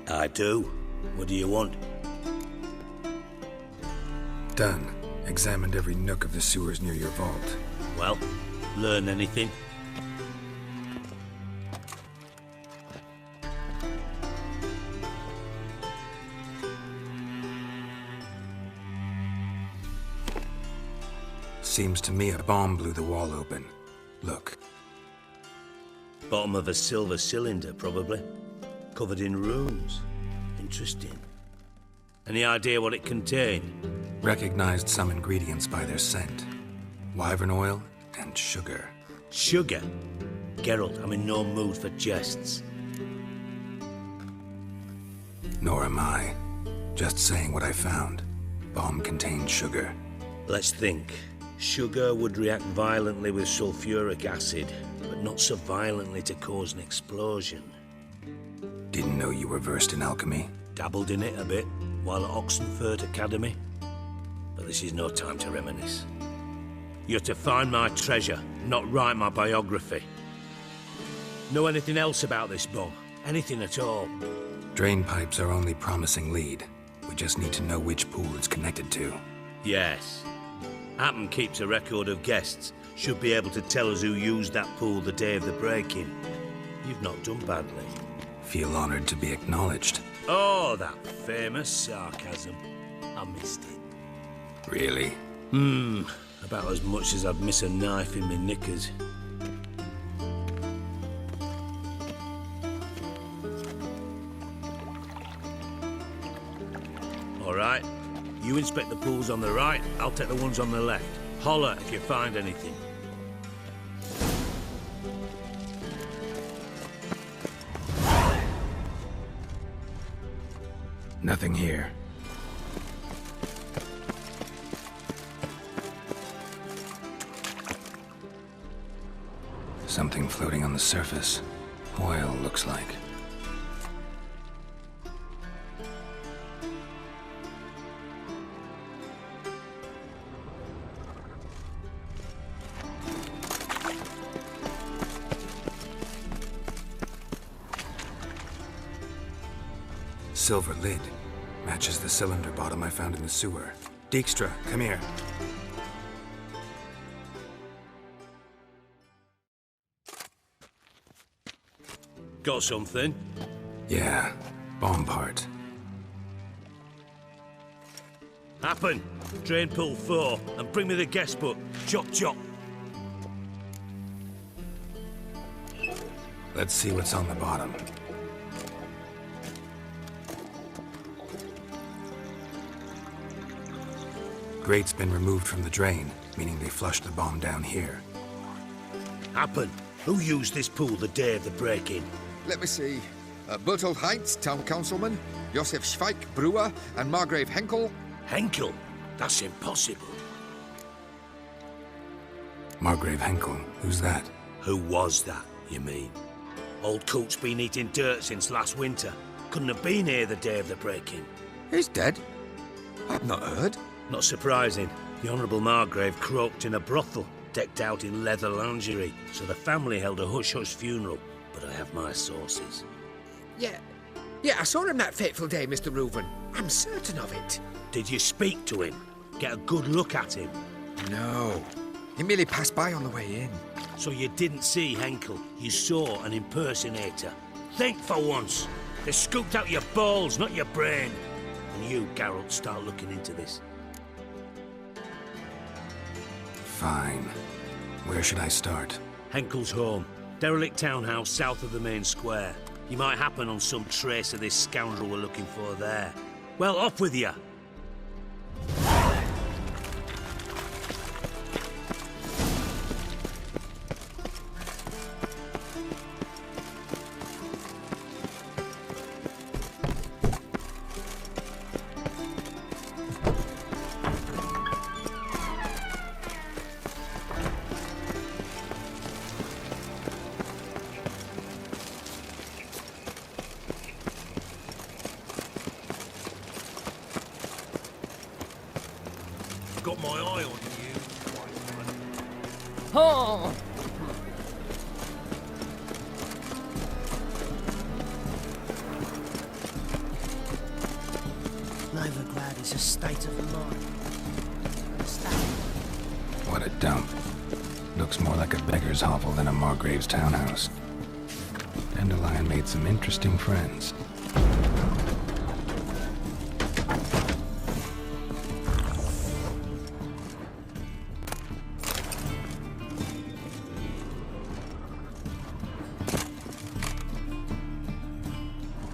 I do. What do you want? Done. Examined every nook of the sewers near your vault. Well, learn anything? Seems to me a bomb blew the wall open. Look. Bottom of a silver cylinder, probably. Covered in runes. Interesting. Any idea what it contained? Recognized some ingredients by their scent. Wyvern oil and sugar. Sugar? Geralt, I'm in no mood for jests. Nor am I. Just saying what I found. Bomb contained sugar. Let's think. Sugar would react violently with sulfuric acid, but not so violently to cause an explosion. Didn't know you were versed in alchemy. Dabbled in it a bit while at Oxenford Academy. But this is no time to reminisce. You're to find my treasure, not write my biography. Know anything else about this bomb? Anything at all? Drain pipes are only promising lead. We just need to know which pool it's connected to. Yes. Appen keeps a record of guests. Should be able to tell us who used that pool the day of the break-in. You've not done badly. Feel honored to be acknowledged. Oh, that famous sarcasm. I missed it. Really? About as much as I'd miss a knife in my knickers. All right. You inspect the pools on the right, I'll take the ones on the left. Holler if you find anything. Nothing here. Something floating on the surface. Oil, looks like. Silver lid. Matches the cylinder bottom I found in the sewer. Dijkstra, come here. Got something? Yeah, bomb part. Happen. Drain pool 4, and bring me the guest book. Chop chop. Let's see what's on the bottom. Grate's been removed from the drain, meaning they flushed the bomb down here. Happen. Who used this pool the day of the break-in? Let me see. Bertolt Heinz, town councilman, Josef Schweik, brewer, and Margrave Henkel. Henkel? That's impossible. Margrave Henkel, who's that? Who was that, you mean? Old Coot's been eating dirt since last winter. Couldn't have been here the day of the break-in. He's dead? I've not heard. Not surprising. The Honourable Margrave croaked in a brothel, decked out in leather lingerie, so the family held a hush-hush funeral. But I have my sources. Yeah, I saw him that fateful day, Mr. Reuven. I'm certain of it. Did you speak to him? Get a good look at him? No. He merely passed by on the way in. So you didn't see Henkel, you saw an impersonator. Think for once. They scooped out your balls, not your brain. And you, Geralt, start looking into this. Fine. Where should I start? Henkel's home. Derelict townhouse south of the main square. You might happen on some trace of this scoundrel we're looking for there. Well, off with you! Got my eye on you. Oh! Novigrad is a state of mind. Understand? What a dump. Looks more like a beggar's hovel than a Margrave's townhouse. Dandelion made some interesting friends.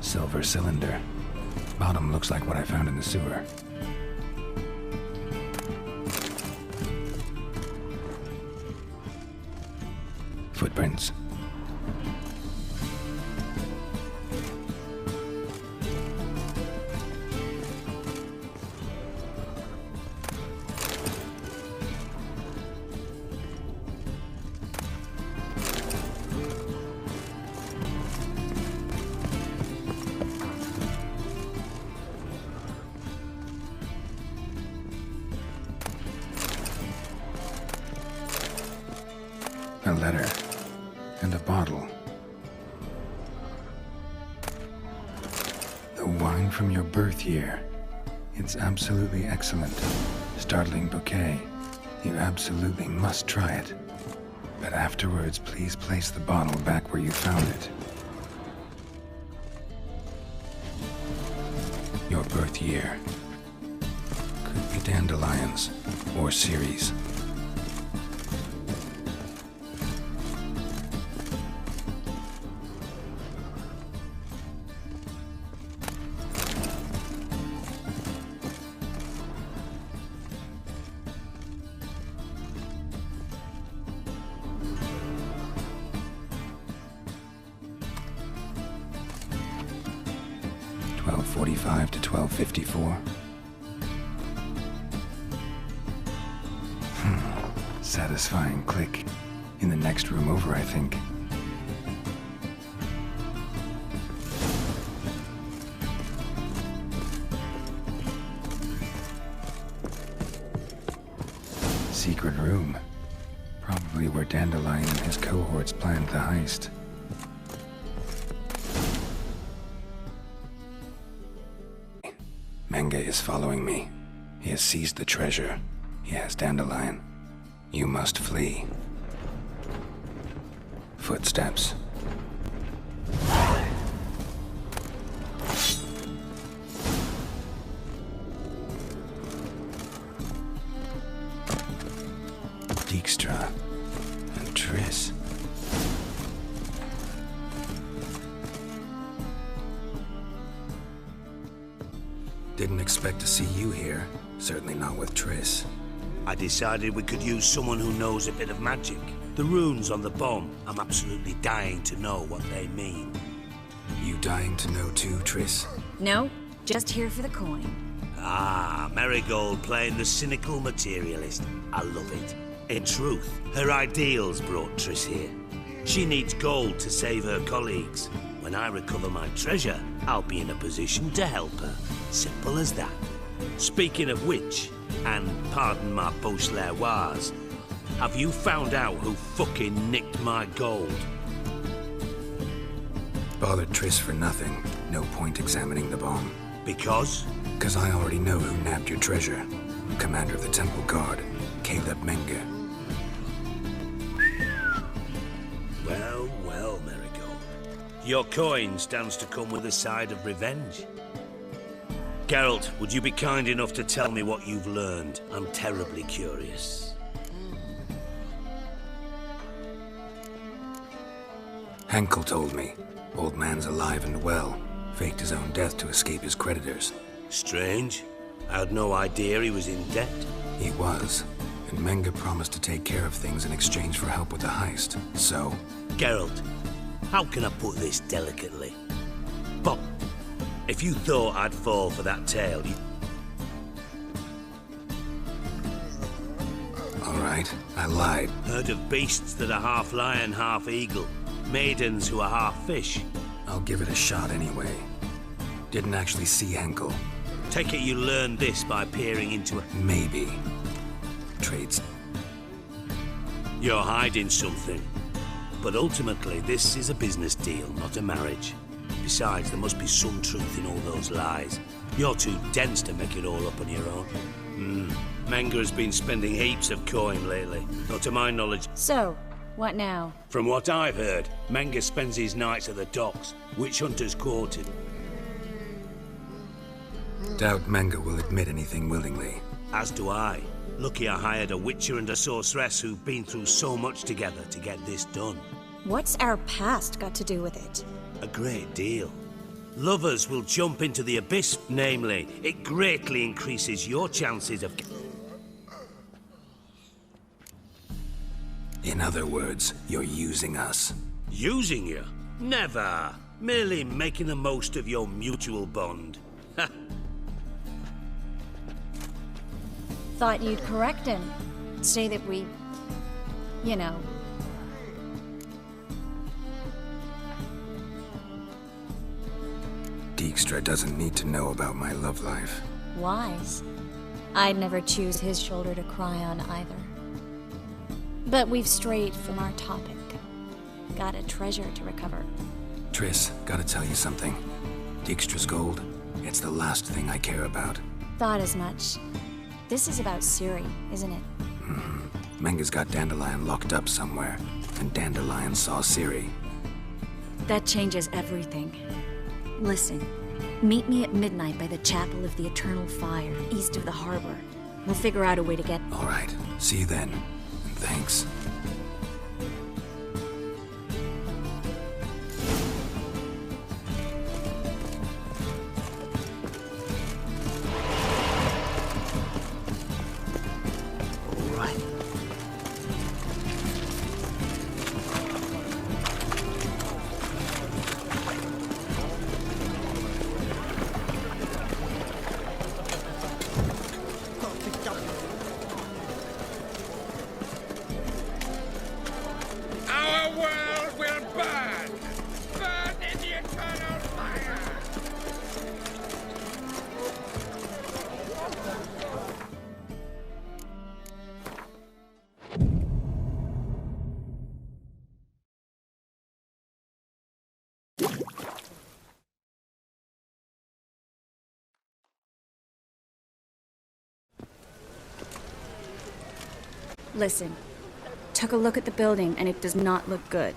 Silver cylinder. Bottom looks like what I found in the sewer. Footprints. A letter. And a bottle. The wine from your birth year. It's absolutely excellent. Startling bouquet. You absolutely must try it. But afterwards, please place the bottle back where you found it. Your birth year. Could be dandelions or Ceres. .45 to 12:54. Satisfying click. In the next room over, I think. Secret room. Probably where Dandelion and his cohorts planned the heist. Menge is following me. He has seized the treasure. He has Dandelion. You must flee. Footsteps. Dijkstra and Triss. Didn't expect to see you here. Certainly not with Triss. I decided we could use someone who knows a bit of magic. The runes on the bomb, I'm absolutely dying to know what they mean. You dying to know too, Triss? No, just here for the coin. Ah, Marigold playing the cynical materialist. I love it. In truth, her ideals brought Triss here. She needs gold to save her colleagues. When I recover my treasure, I'll be in a position to help her. Simple as that. Speaking of which, and pardon my Beauclervoise, have you found out who fucking nicked my gold? Bothered Triss for nothing. No point examining the bomb. Because? Because I already know who nabbed your treasure. Commander of the Temple Guard, Caleb Menge. Well, well, Marigold. Your coin stands to come with a side of revenge. Geralt, would you be kind enough to tell me what you've learned? I'm terribly curious. Henkel told me. Old man's alive and well. Faked his own death to escape his creditors. Strange. I had no idea he was in debt. He was. And Menge promised to take care of things in exchange for help with the heist. So... Geralt, how can I put this delicately? But if you thought I'd fall for that tale, you... All right, I lied. Heard of beasts that are half lion, half eagle. Maidens who are half fish. I'll give it a shot anyway. Didn't actually see Henkel. Take it you learned this by peering into a... Maybe. Trades. You're hiding something. But ultimately, this is a business deal, not a marriage. Besides, there must be some truth in all those lies. You're too dense to make it all up on your own. Menga has been spending heaps of coin lately. Not to my knowledge. So, what now? From what I've heard, Menga spends his nights at the docks. Witch hunters quartered. Doubt Menga will admit anything willingly. As do I. Lucky I hired a witcher and a sorceress who've been through so much together to get this done. What's our past got to do with it? A great deal. Lovers will jump into the abyss, namely, it greatly increases your chances of... In other words, you're using us. Using you? Never. Merely making the most of your mutual bond. Thought you'd correct him. Say that we... you know... Dijkstra doesn't need to know about my love life. wise. I'd never choose his shoulder to cry on either. But we've strayed from our topic. Got a treasure to recover. Triss, gotta tell you something. Dijkstra's gold, it's the last thing I care about. Thought as much. This is about Ciri, isn't it? Menga's got Dandelion locked up somewhere, and Dandelion saw Ciri. That changes everything. Listen, meet me at midnight by the Chapel of the Eternal Fire, east of the harbor. We'll figure out a way to get... All right, see you then. And thanks. Our world will burn! Burn in the eternal fire! Listen, took a look at the building and it does not look good.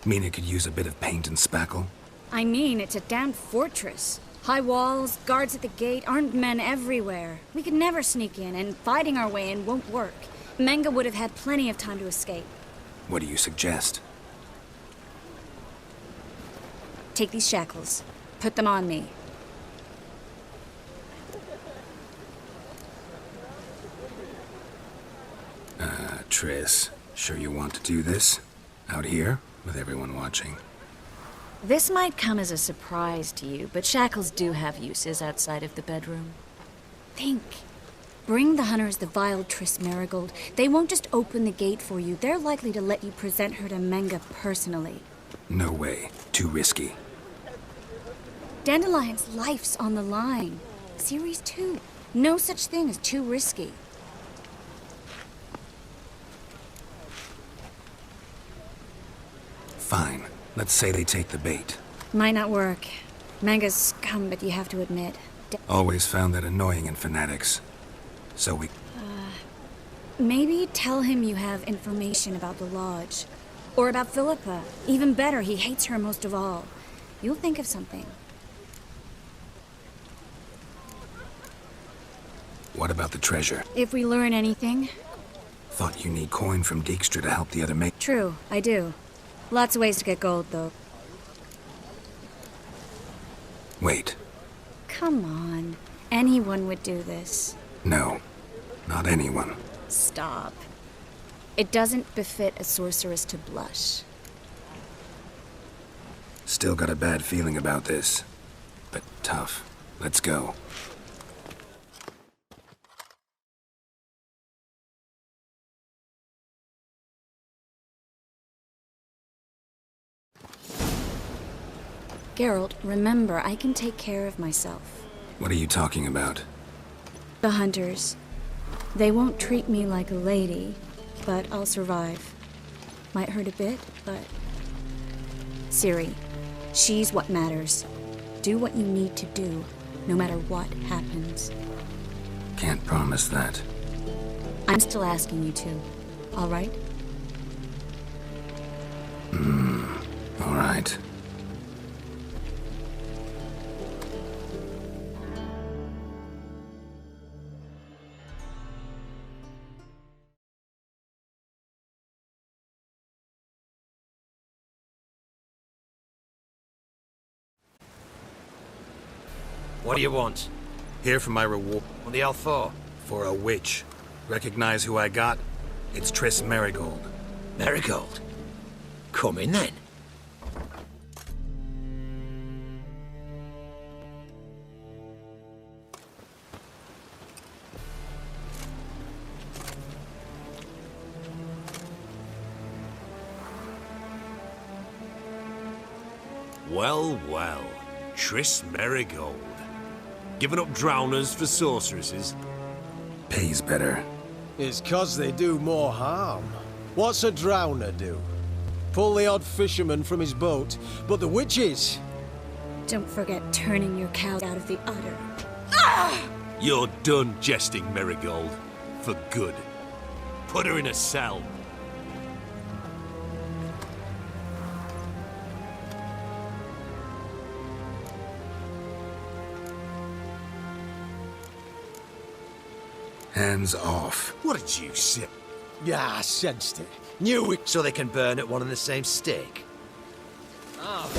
Mina could use a bit of paint and spackle. I mean, it's a damned fortress. High walls, guards at the gate, armed men everywhere. We could never sneak in, and fighting our way in won't work. Menga would have had plenty of time to escape. What do you suggest? Take these shackles. Put them on me. Triss, sure you want to do this? Out here, with everyone watching? This might come as a surprise to you, but shackles do have uses outside of the bedroom. Think. Bring the hunters the vile Triss Merigold. They won't just open the gate for you. They're likely to let you present her to Menga personally. No way. Too risky. Dandelion's life's on the line. Ciri's too. No such thing as too risky. Fine. Let's say they take the bait. Might not work. Menga's scum, but you have to admit. Always found that annoying in fanatics. So we... Maybe tell him you have information about the Lodge. Or about Philippa. Even better, he hates her most of all. You'll think of something. What about the treasure? If we learn anything. Thought you need coin from Dijkstra to help the other mate. True, I do. Lots of ways to get gold, though. Wait. Come on. Anyone would do this. No. Not anyone. Stop. It doesn't befit a sorceress to blush. Still got a bad feeling about this. But tough. Let's go. Geralt, remember, I can take care of myself. What are you talking about? The hunters. They won't treat me like a lady, but I'll survive. Might hurt a bit, but... Ciri, She's what matters. Do what you need to do, no matter what happens. Can't promise that. I'm still asking you to, all right? All right. What do you want? Here for my reward. What the hell for? For a witch. Recognize who I got? It's Triss Merigold. Merigold? Come in then. Well, well. Triss Merigold. Giving up drowners for sorceresses? Pays better. It's 'cause they do more harm. What's a drowner do? Pull the odd fisherman from his boat, but the witches... Don't forget turning your cows out of the udder. You're done jesting, Merigold. For good. Put her in a cell. Hands off. What did you say? Yeah, I sensed it. Knew it. So they can burn at one and the same stake? Not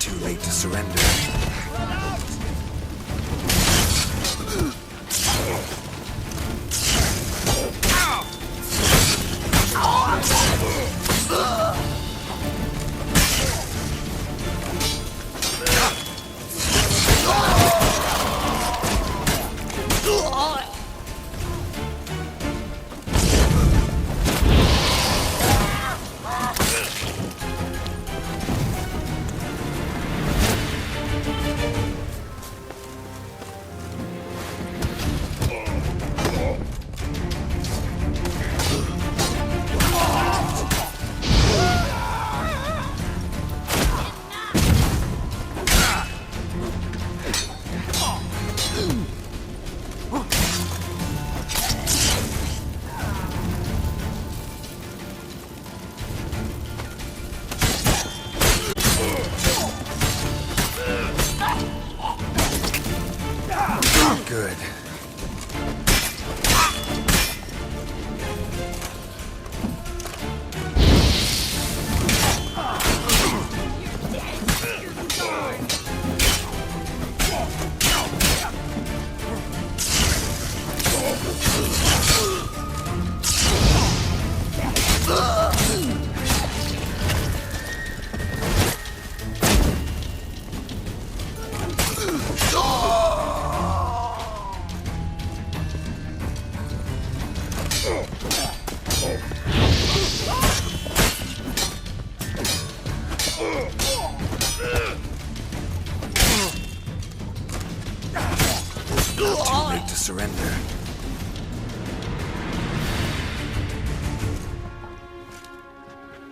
too late to surrender. Good. Too late to surrender.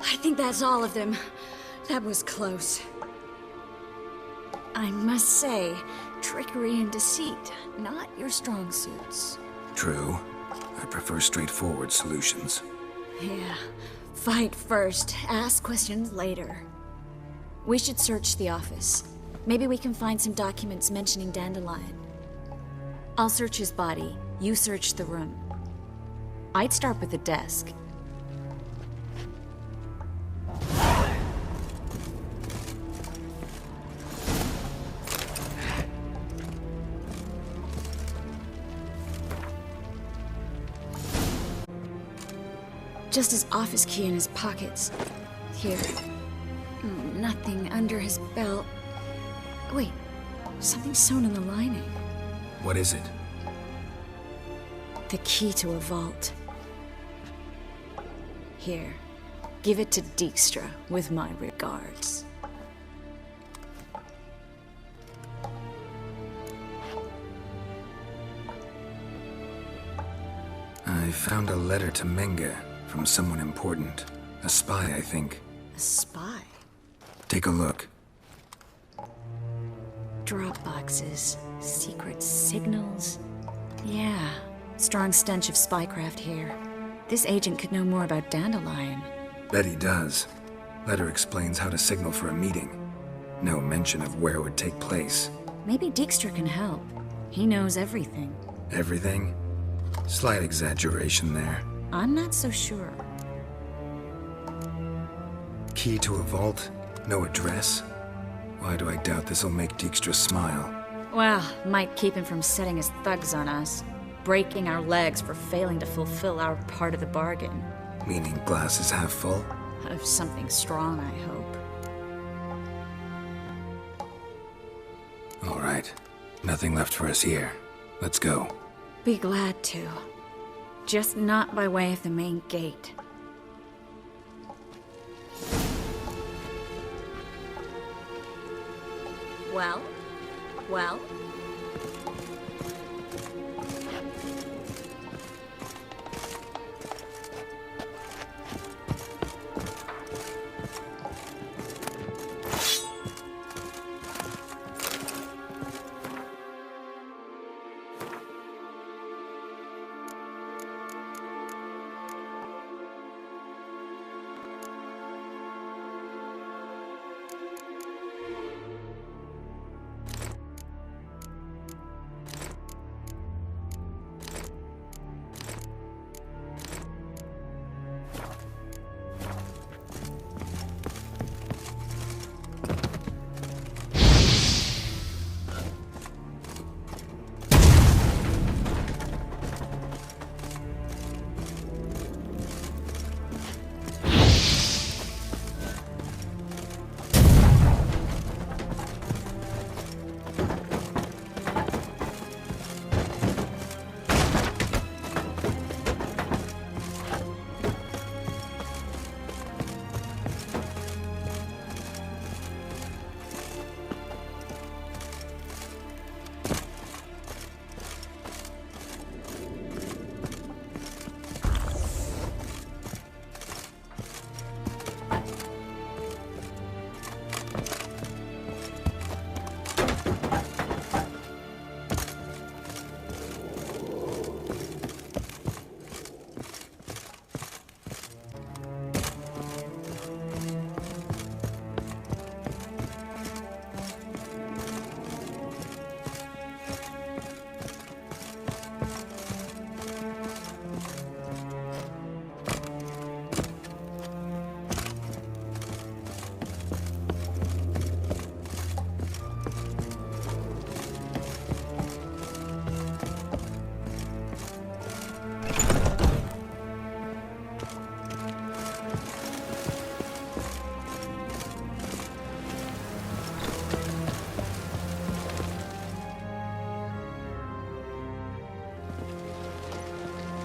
I think that's all of them. That was close. I must say, trickery and deceit, not your strong suits. True. I prefer straightforward solutions. Yeah. Fight first, ask questions later. We should search the office. Maybe we can find some documents mentioning Dandelion. I'll search his body. You search the room. I'd start with the desk. Just his office key in his pockets. Here. Nothing under his belt. Wait, something sewn in the lining. What is it? The key to a vault. Here, give it to Dijkstra with my regards. I found a letter to Menge from someone important. A spy, I think. A spy? Take a look. Drop boxes, secret signals. Yeah, strong stench of spycraft here. This agent could know more about Dandelion. Bet he does. Letter explains how to signal for a meeting. No mention of where it would take place. Maybe Dijkstra can help. He knows everything. Everything? Slight exaggeration there. I'm not so sure. Key to a vault? No address? Why do I doubt this'll make Dijkstra smile? Well, might keep him from setting his thugs on us. Breaking our legs for failing to fulfill our part of the bargain. Meaning glass is half full? Of something strong, I hope. All right. Nothing left for us here. Let's go. Be glad to. Just not by way of the main gate. Well? Well?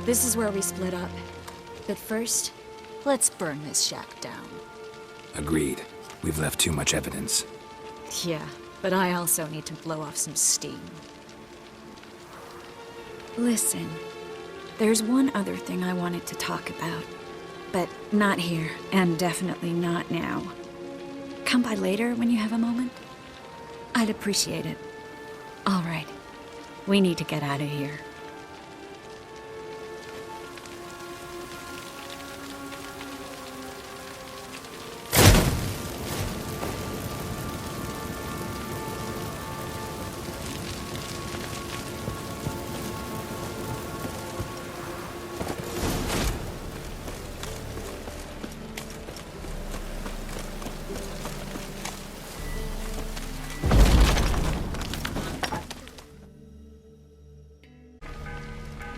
This is where we split up. But first, let's burn this shack down. Agreed. We've left too much evidence. Yeah, but I also need to blow off some steam. Listen, there's one other thing I wanted to talk about. But not here, and definitely not now. Come by later when you have a moment? I'd appreciate it. All right. We need to get out of here.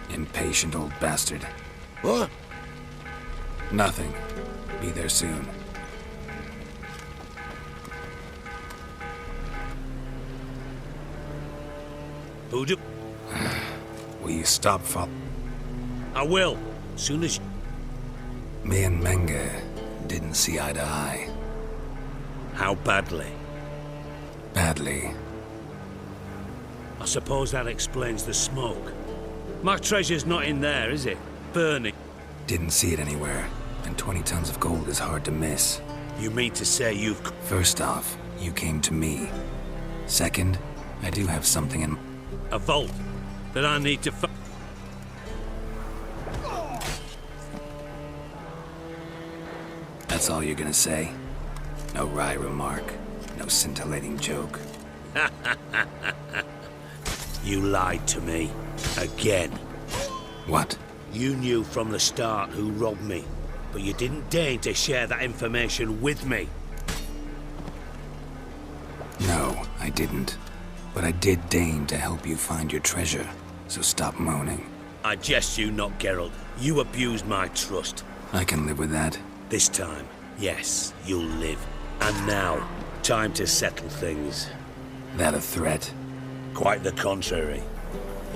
Impatient old bastard. What? Nothing. Be there soon. Who do? Will you stop, I will. Soon as. Me and Menge didn't see eye to eye. How badly? Badly. I suppose that explains the smoke. My treasure's not in there, is it? burning. Didn't see it anywhere, and 20 tons of gold is hard to miss. You mean to say you've... First off, you came to me. Second, I do have something in... A vault that I need to That's all you're gonna say? No wry remark, no scintillating joke. You lied to me. Again. What? You knew from the start who robbed me, but you didn't deign to share that information with me. No, I didn't. But I did deign to help you find your treasure, so stop moaning. I jest you not, Geralt. You abused my trust. I can live with that. This time, yes, you'll live. And now, time to settle things. That a threat? Quite the contrary.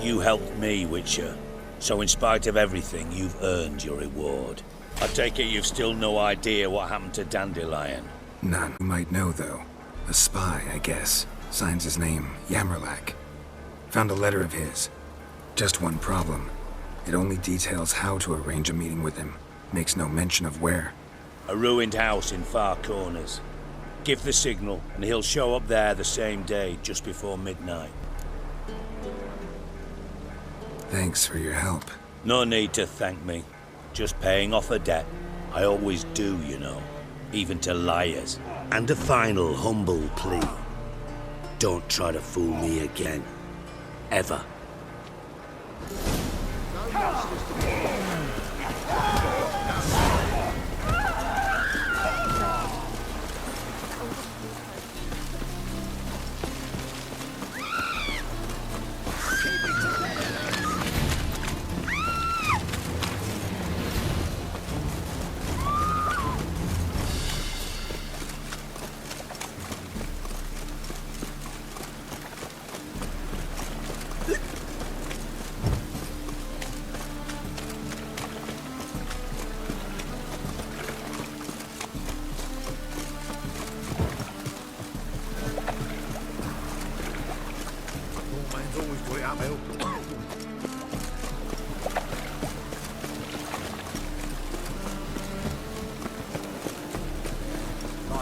You helped me, Witcher. So in spite of everything, you've earned your reward. I take it you've still no idea what happened to Dandelion. None. You might know, though. A spy, I guess. Signs his name, Yammerlack. Found a letter of his. Just one problem. It only details how to arrange a meeting with him. Makes no mention of where. A ruined house in Far Corners. Give the signal, and he'll show up there the same day, just before midnight. Thanks for your help. No need to thank me. Just paying off a debt. I always do, you know. Even to liars. And a final humble plea. Don't try to fool me again. Ever.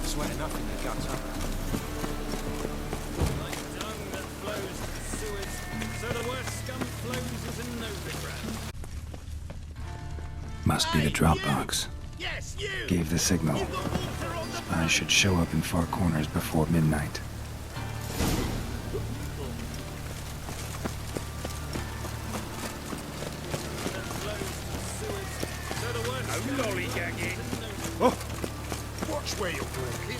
Sweating up in the gutter. Like dung that flows to the sewers, so the worst scum flows as an overground. Must be the drop box. Yes, you! Gave the signal. I should show up in Far Corners before midnight. No lollygagging. Oh! Watch where you're walking.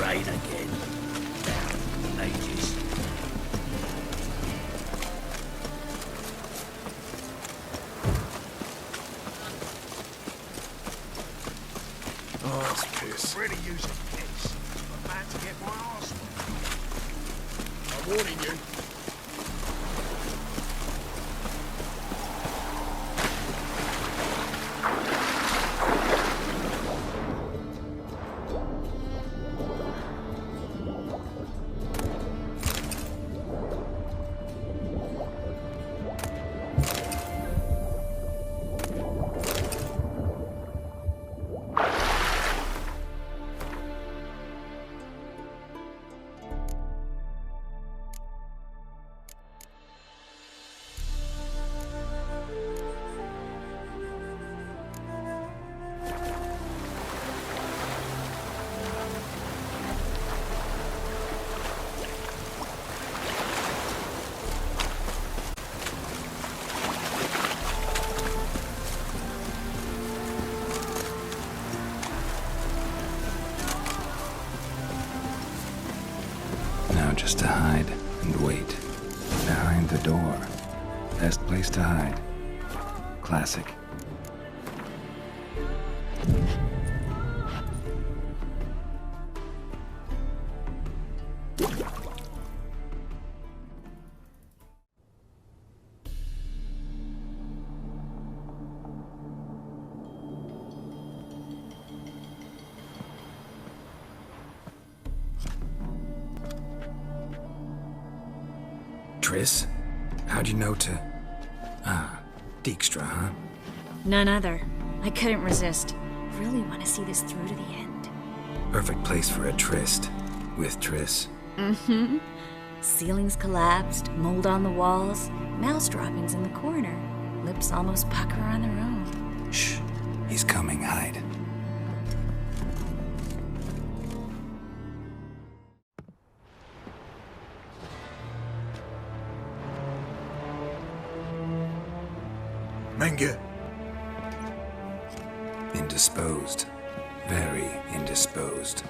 Rain again. Ages. Oh, that's piss. Really using piss. I'm about to get my arse. I'm warning you. Now just to hide and wait. Behind the door. Best place to hide. Classic. Triss? How'd you know to... Ah, Dijkstra, huh? None other. I couldn't resist. Really want to see this through to the end. Perfect place for a tryst. With Triss. Mm-hmm. Ceilings collapsed, mold on the walls, mouse droppings in the corner. Lips almost pucker on their own. Shh. He's coming, hide. Menge. Indisposed. Very indisposed.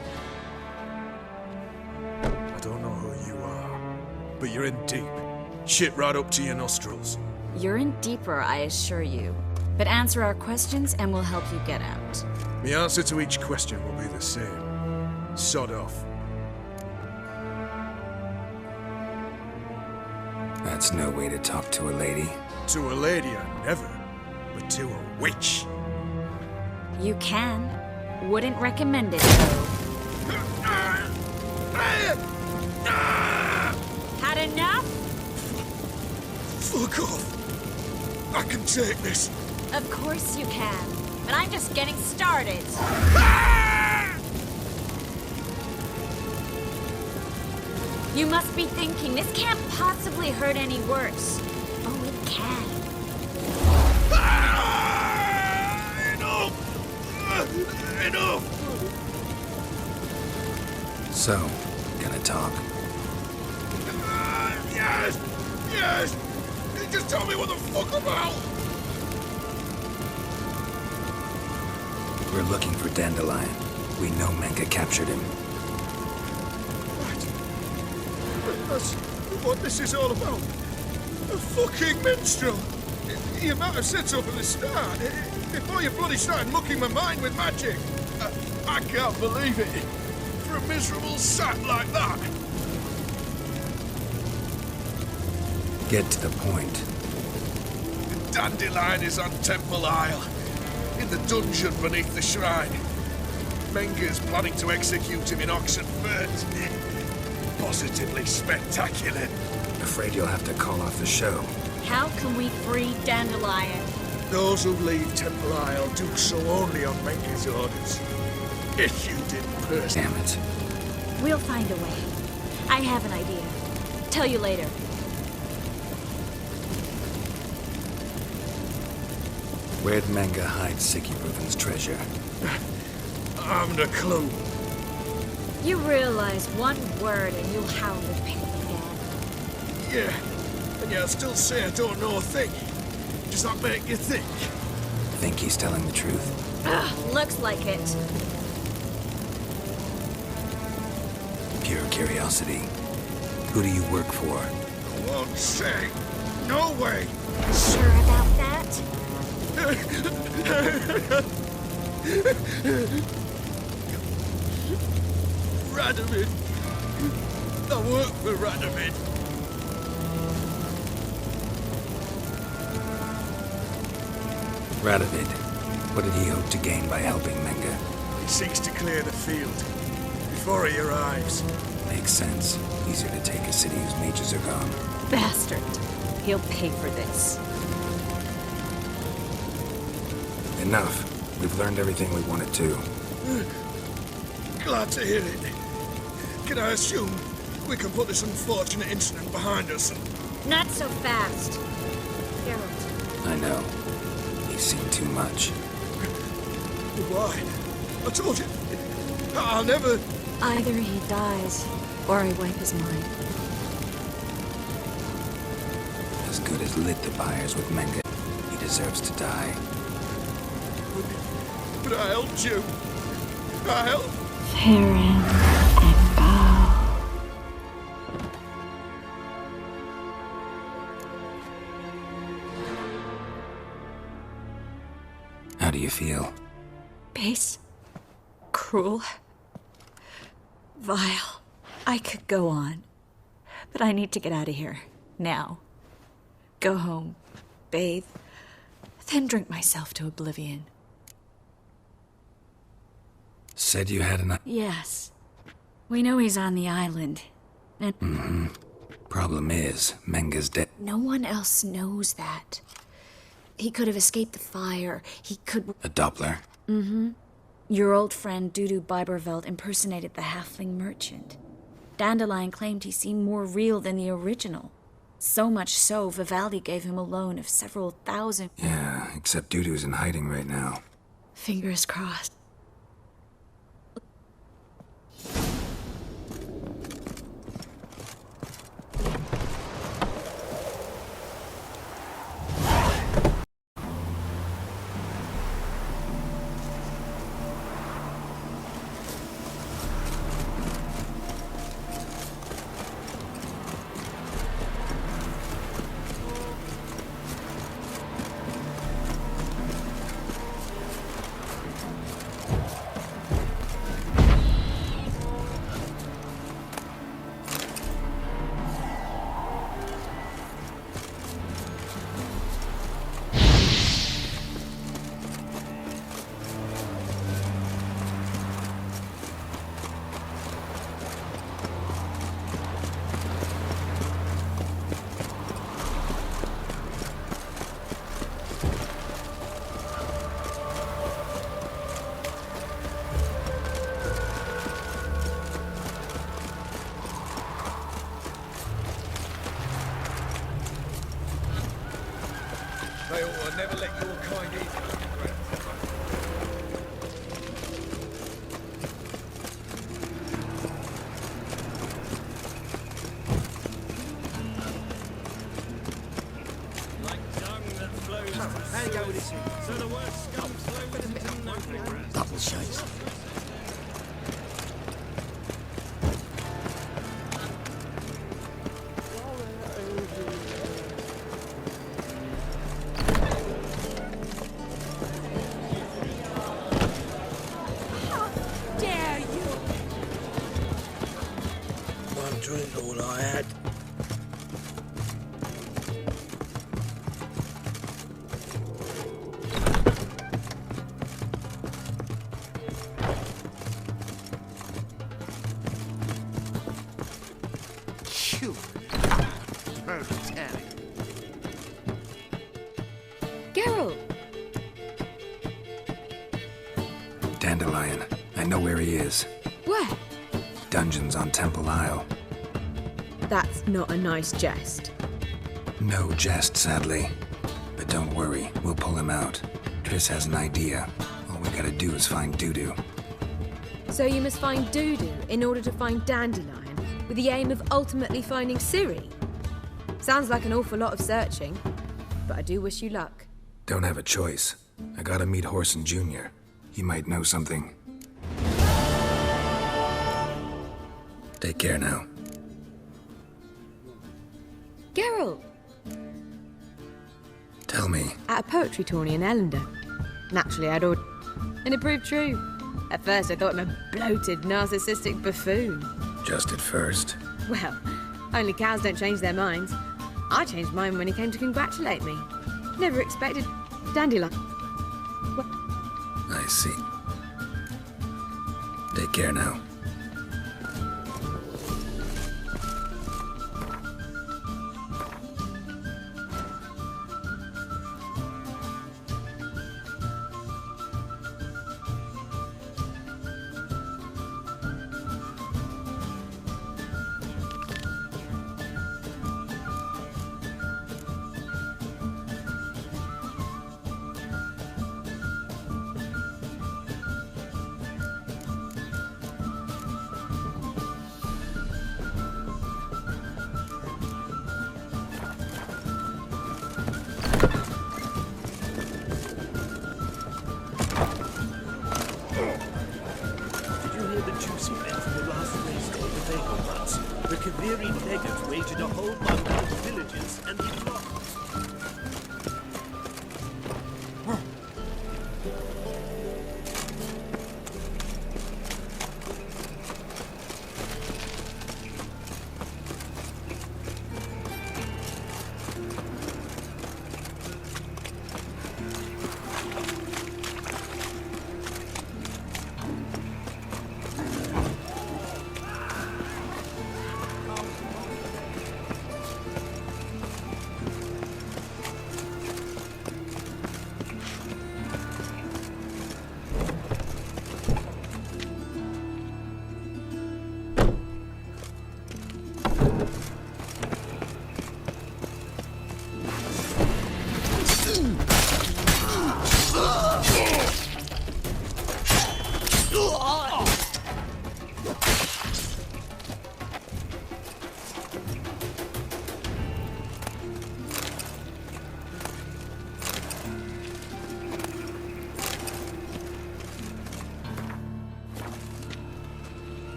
I don't know who you are, but you're in deep. Shit right up to your nostrils. You're in deeper, I assure you. But answer our questions and we'll help you get out. The answer to each question will be the same. Sod off. That's no way to talk to a lady. To a lady, I never. But to a witch. You can. Wouldn't recommend it, though. Had enough? Fuck off. I can take this. Of course you can. But I'm just getting started. You must be thinking, this can't possibly hurt any worse. Oh, it can. Enough! So, gonna talk? Yes! Yes! Just tell me what the fuck about! We're looking for Dandelion. We know Menge captured him. That's what this is all about. A fucking minstrel! You might have said so from the start. Before you bloody started mucking my mind with magic. I can't believe it. For a miserable sap like that. Get to the point. The Dandelion is on Temple Isle. In the dungeon beneath the shrine. Menge's planning to execute him in Oxenfurt. Positively spectacular. Afraid you'll have to call off the show. How can we free Dandelion? Those who leave Temple Isle do so only on Menge's orders. If you did personally. Damn it. We'll find a way. I have an idea. Tell you later. Where'd Menge hide Sigismund's treasure? I haven't a clue. You realize one word and you'll howl with pain again. Yeah, and yet I still say I don't know a thing. Does that make you think? Think he's telling the truth? Ugh, looks like it. Pure curiosity. Who do you work for? I won't say. No way. Sure about that? Radomir. I work for Radomir. Radovid. What did he hope to gain by helping Menge? He seeks to clear the field before he arrives. Makes sense. Easier to take a city whose mages are gone. Bastard. He'll pay for this. Enough. We've learned everything we wanted to. Glad to hear it. Can I assume we can put this unfortunate incident behind us and... Not so fast. Geralt. I know. He's seen too much. Why? I told you. I'll never... Either he dies, or I wipe his mind. As good as lit the pyres with Menge. He deserves to die. But I helped you. I helped. Farron and Bow. How do you feel? Base. Cruel. Vile. I could go on. But I need to get out of here. Now. Go home. Bathe. Then drink myself to oblivion. Said you had enough. Yes. We know he's on the island. And Problem is, Menga's dead. No one else knows that. He could have escaped the fire. He could... A Doppler? Mm-hmm. Your old friend Dudu Biberveld impersonated the halfling merchant. Dandelion claimed he seemed more real than the original. So much so, Vivaldi gave him a loan of several thousand... Yeah, except Dudu's in hiding right now. Fingers crossed. They ought to never let your kind eat. How you go with this? So the word scum flows into no grass. Double shades. One drink all I had. Phew. Proletariat. Geralt! Dandelion. I know where he is. Where? Dungeons on Temple Isle. That's not a nice jest. No jest, sadly. But don't worry, we'll pull him out. Triss has an idea. All we gotta do is find Dudu. So you must find Dudu in order to find Dandelion, with the aim of ultimately finding Ciri? Sounds like an awful lot of searching, but I do wish you luck. Don't have a choice. I gotta meet Horson Jr. He might know something. Take care now. Geralt! Tell me. At a poetry tourney in Ellender. Naturally, I'd ordered... And it proved true. At first, I thought him a bloated, narcissistic buffoon. Just at first. Well, only cows don't change their minds. I changed mine when he came to congratulate me. Never expected Dandelion. I see. Take care now. The Kaviri legate waged a whole bundle of villages and the rock.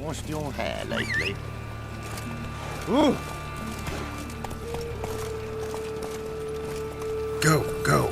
Washed your hair lately? Ooh. Go, go.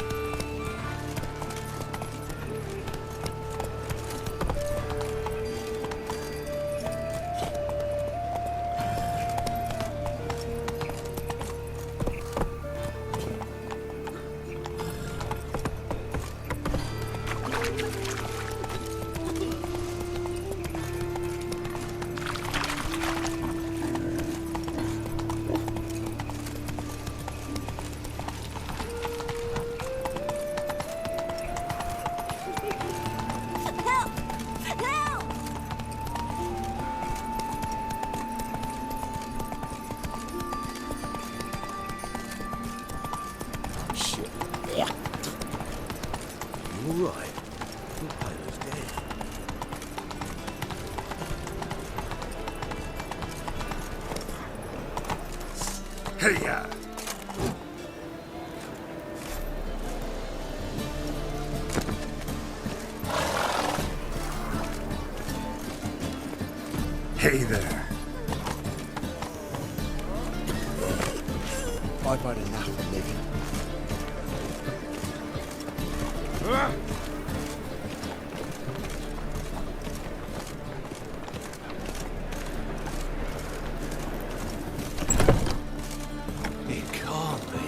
All right. Thought Pilo's dead. Hey-ya! Hey there. I've had enough of living. It can't be.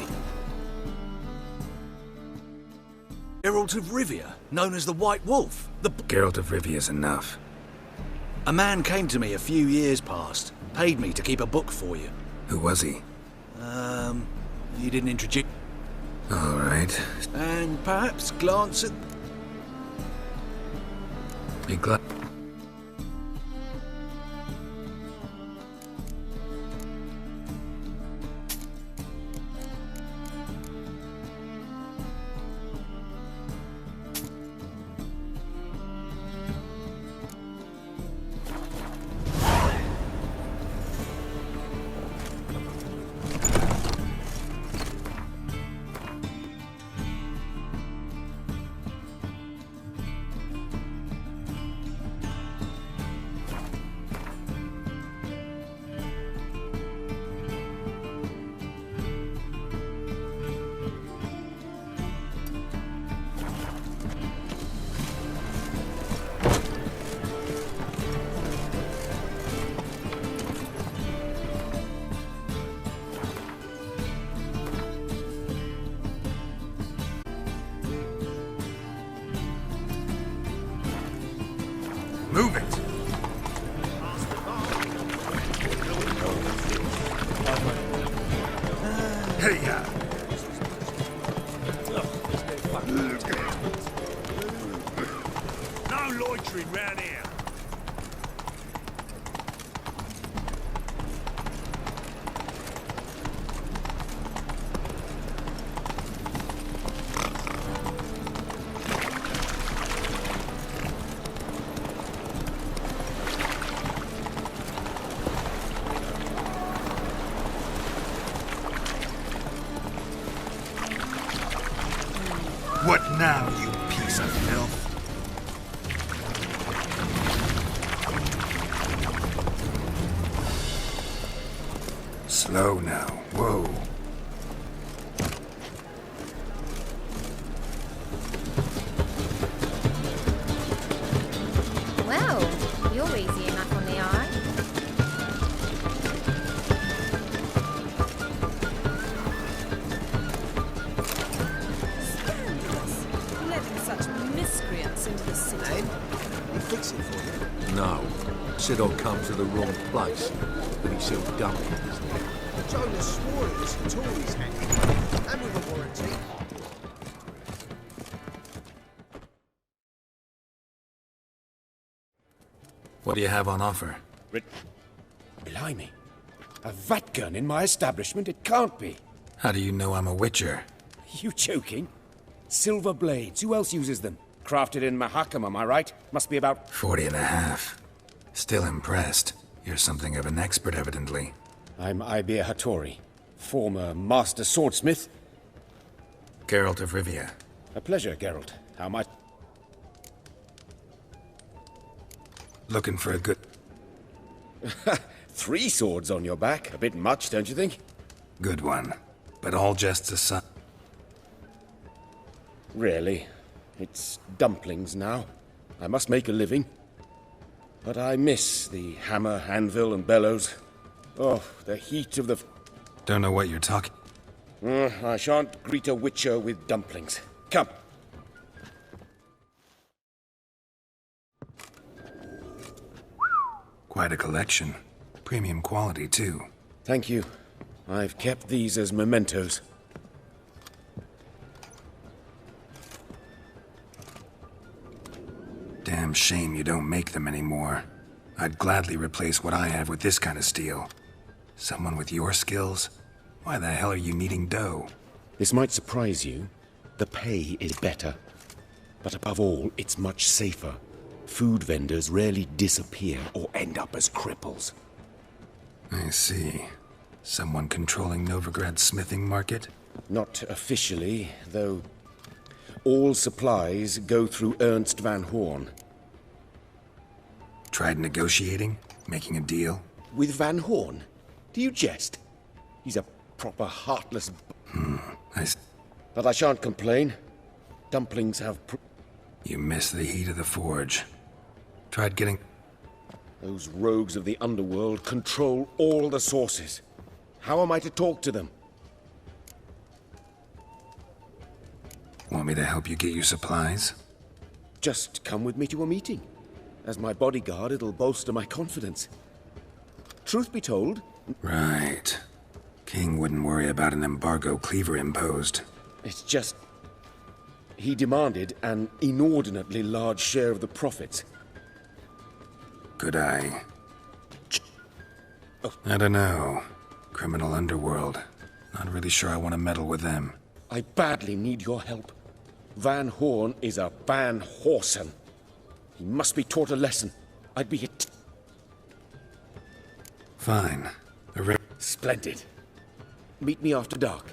Geralt of Rivia, known as the White Wolf. Geralt of Rivia's enough. A man came to me a few years past, paid me to keep a book for you. Who was he? You didn't introduce... All right. And perhaps glance at... Be glad. Move it! Hey-ya! No loitering round here. What now, you piece of filth? Slow now. Whoa. Well, you're easy enough on the eye. Scandalous. Letting such miscreants into the city. You fix it for you? No. Said I'd come to the wrong place, but he's so dumb. Jonah swore it was Tory's hand. And with a warranty. What do you have on offer? Blimey. A vat gun in my establishment? It can't be. How do you know I'm a witcher? You joking? Silver blades. Who else uses them? Crafted in Mahakam, am I right? Must be about 40 and a half. Still impressed. You're something of an expert, evidently. I'm Ibir Hattori, former master swordsmith. Geralt of Rivia. A pleasure, Geralt. How much? Looking for a good... 3 swords on your back. A bit much, don't you think? Good one. But all jests aside... Really? It's dumplings now. I must make a living. But I miss the hammer, anvil, and bellows. Oh, the heat of the... Don't know what you're talking... I shan't greet a witcher with dumplings. Come. Quite a collection. Premium quality, too. Thank you. I've kept these as mementos. Damn shame you don't make them anymore. I'd gladly replace what I have with this kind of steel. Someone with your skills? Why the hell are you needing dough? This might surprise you. The pay is better. But above all, it's much safer. Food vendors rarely disappear or end up as cripples. I see. Someone controlling Novigrad's smithing market? Not officially, though all supplies go through Ernst van Horn. Tried negotiating? Making a deal? With Van Horn? Do you jest? He's a proper heartless... But I shan't complain. Dumplings have... You miss the heat of the forge. Tried getting... Those rogues of the underworld control all the sources. How am I to talk to them? Want me to help you get you supplies? Just come with me to a meeting. As my bodyguard, it'll bolster my confidence. Truth be told... Right. King wouldn't worry about an embargo Cleaver imposed. It's just... He demanded an inordinately large share of the profits. Could I... I don't know. Criminal underworld. Not really sure I want to meddle with them. I badly need your help. Van Horn is a Van Horsen. He must be taught a lesson. I'd be hit. Fine. Splendid. Meet me after dark.